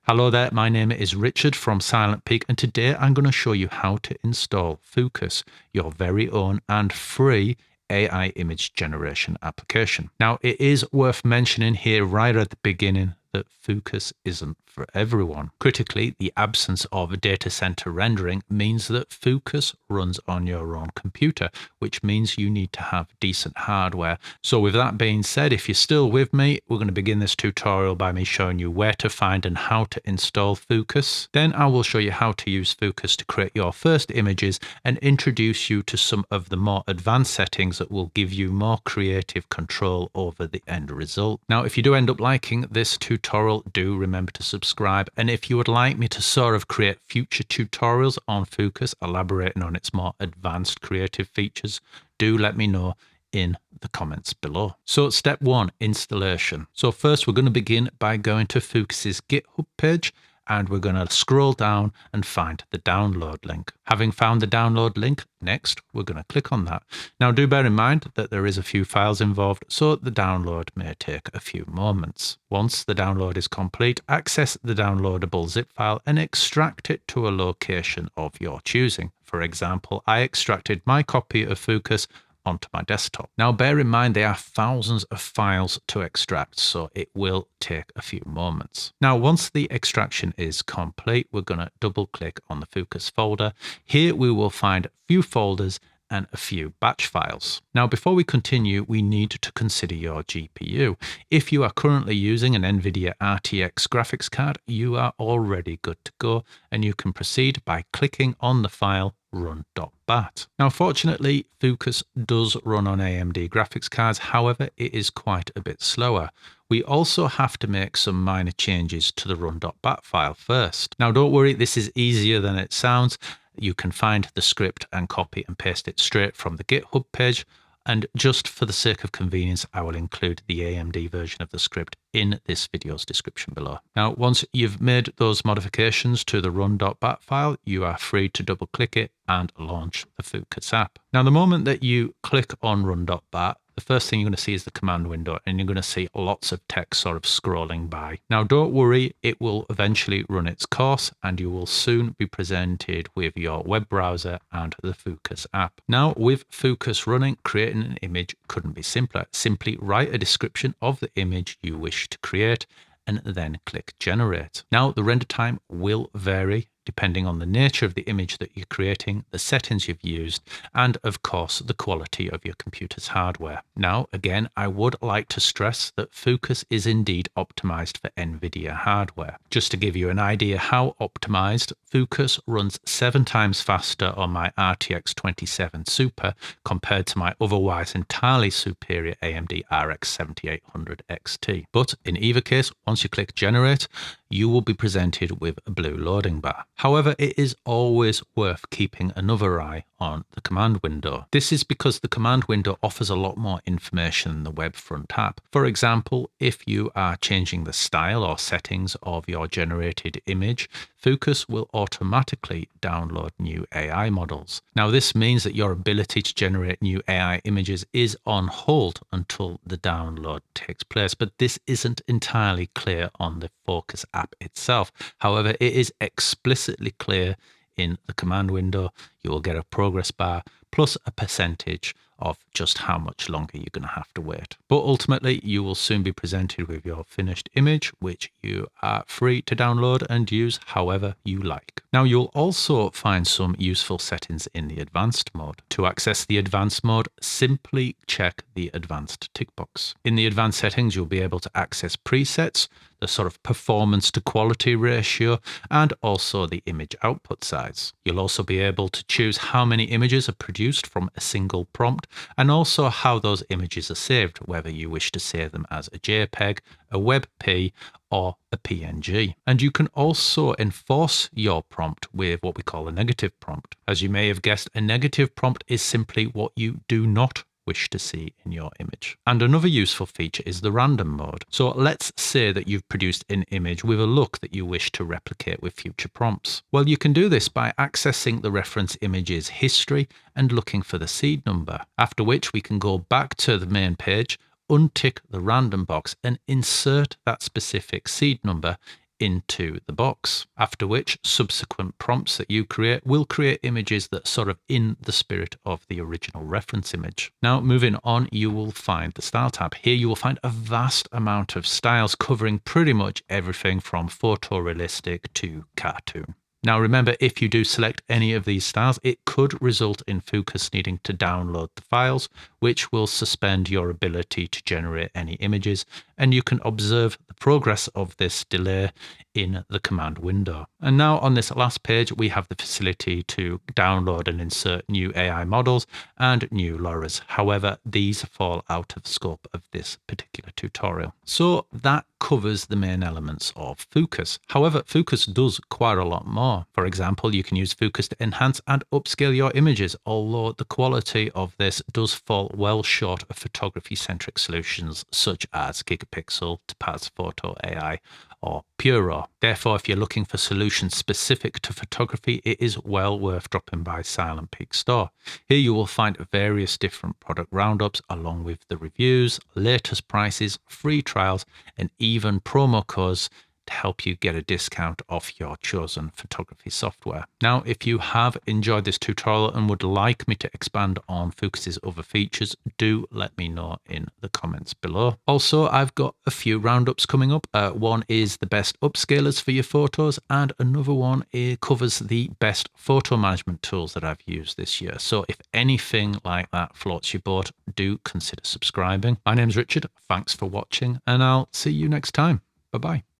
Hello there, my name is Richard from Silent Peak, and today I'm going to show you how to install Fooocus, your very own and free AI image generation application. Now, it is worth mentioning here right at the beginning that Fooocus isn't for everyone. Critically, the absence of data center rendering means that Fooocus runs on your own computer, which means you need to have decent hardware. So with that being said, if you're still with me, we're going to begin this tutorial by me showing you where to find and how to install Fooocus. Then I will show you how to use Fooocus to create your first images and introduce you to some of the more advanced settings that will give you more creative control over the end result. Now, if you do end up liking this tutorial, do remember to subscribe. And if you would like me to sort of create future tutorials on Fooocus, elaborating on its more advanced creative features, do let me know in the comments below. So step one, installation. So first we're going to begin by going to Fooocus's GitHub page, and we're going to scroll down and find the download link. Having found the download link, next we're going to click on that. Now do bear in mind that there is a few files involved, so the download may take a few moments. Once the download is complete, access the downloadable zip file and extract it to a location of your choosing. For example, I extracted my copy of Fooocus onto my desktop. Now bear in mind there are thousands of files to extract, so it will take a few moments. Now once the extraction is complete, we're going to double click on the Fooocus folder. Here we will find a few folders and a few batch files. Now before we continue, we need to consider your GPU. If you are currently using an NVIDIA RTX graphics card, you are already good to go, and you can proceed by clicking on the file Run.bat. Now fortunately, Fooocus does run on AMD graphics cards, however it is quite a bit slower. We also have to make some minor changes to the Run.bat file first. Now don't worry, this is easier than it sounds. You can find the script and copy and paste it straight from the GitHub page. And just for the sake of convenience, I will include the AMD version of the script in this video's description below. Now, once you've made those modifications to the Run.bat file, you are free to double click it and launch the Fooocus app. Now, the moment that you click on Run.bat, the first thing you're going to see is the command window, and you're going to see lots of text sort of scrolling by. Now, don't worry, it will eventually run its course, and you will soon be presented with your web browser and the Fooocus app. Now, with Fooocus running, creating an image couldn't be simpler. Simply write a description of the image you wish to create, and then click generate. Now, the render time will vary depending on the nature of the image that you're creating, the settings you've used, and of course the quality of your computer's hardware. Now again, I would like to stress that Fooocus is indeed optimized for NVIDIA hardware. Just to give you an idea how optimized, Fooocus runs 7 times faster on my RTX 27 Super compared to my otherwise entirely superior AMD RX 7800 XT. But in either case, once you click generate, you will be presented with a blue loading bar. However, it is always worth keeping another eye on the command window. This is because the command window offers a lot more information than the web front app. For example, if you are changing the style or settings of your generated image, Fooocus will automatically download new AI models. Now, this means that your ability to generate new AI images is on hold until the download takes place, but this isn't entirely clear on the Fooocus app itself. However, it is explicitly clear in the command window. You will get a progress bar plus a percentage of just how much longer you're going to have to wait. But ultimately, you will soon be presented with your finished image, which you are free to download and use however you like. Now, you'll also find some useful settings in the advanced mode. To access the advanced mode, simply check the advanced tick box. In the advanced settings, you'll be able to access presets, the sort of performance to quality ratio, and also the image output size. You'll also be able to choose how many images are produced from a single prompt, and also how those images are saved, whether you wish to save them as a JPEG, a WebP, or a PNG. And you can also enforce your prompt with what we call a negative prompt. As you may have guessed, a negative prompt is simply what you do not wish to see in your image. And another useful feature is the random mode. So let's say that you've produced an image with a look that you wish to replicate with future prompts. Well, you can do this by accessing the reference image's history and looking for the seed number, after which we can go back to the main page, untick the random box and insert that specific seed number into the box, after which subsequent prompts that you create will create images that sort of in the spirit of the original reference image. Now, moving on, you will find the Style tab. Here you will find a vast amount of styles covering pretty much everything from photorealistic to cartoon. Now remember, if you do select any of these styles, it could result in Fooocus needing to download the files, which will suspend your ability to generate any images, and you can observe the progress of this delay in the command window. And now on this last page, we have the facility to download and insert new AI models and new LoRa's. However, these fall out of the scope of this particular tutorial. So that covers the main elements of Fooocus. However, Fooocus does quite a lot more. For example, you can use Fooocus to enhance and upscale your images, although the quality of this does fall well short of photography-centric solutions such as Gigapixel, Topaz Photo AI, or Puro. Therefore, if you're looking for solutions specific to photography, it is well worth dropping by Silent Peak Store. Here you will find various different product roundups along with the reviews, latest prices, free trials, and even promo codes to help you get a discount off your chosen photography software. Now, if you have enjoyed this tutorial and would like me to expand on Fooocus's other features, do let me know in the comments below. Also, I've got a few roundups coming up. One is the best upscalers for your photos, and another one covers the best photo management tools that I've used this year. So if anything like that floats your boat, do consider subscribing. My name's Richard. Thanks for watching, and I'll see you next time. Bye-bye.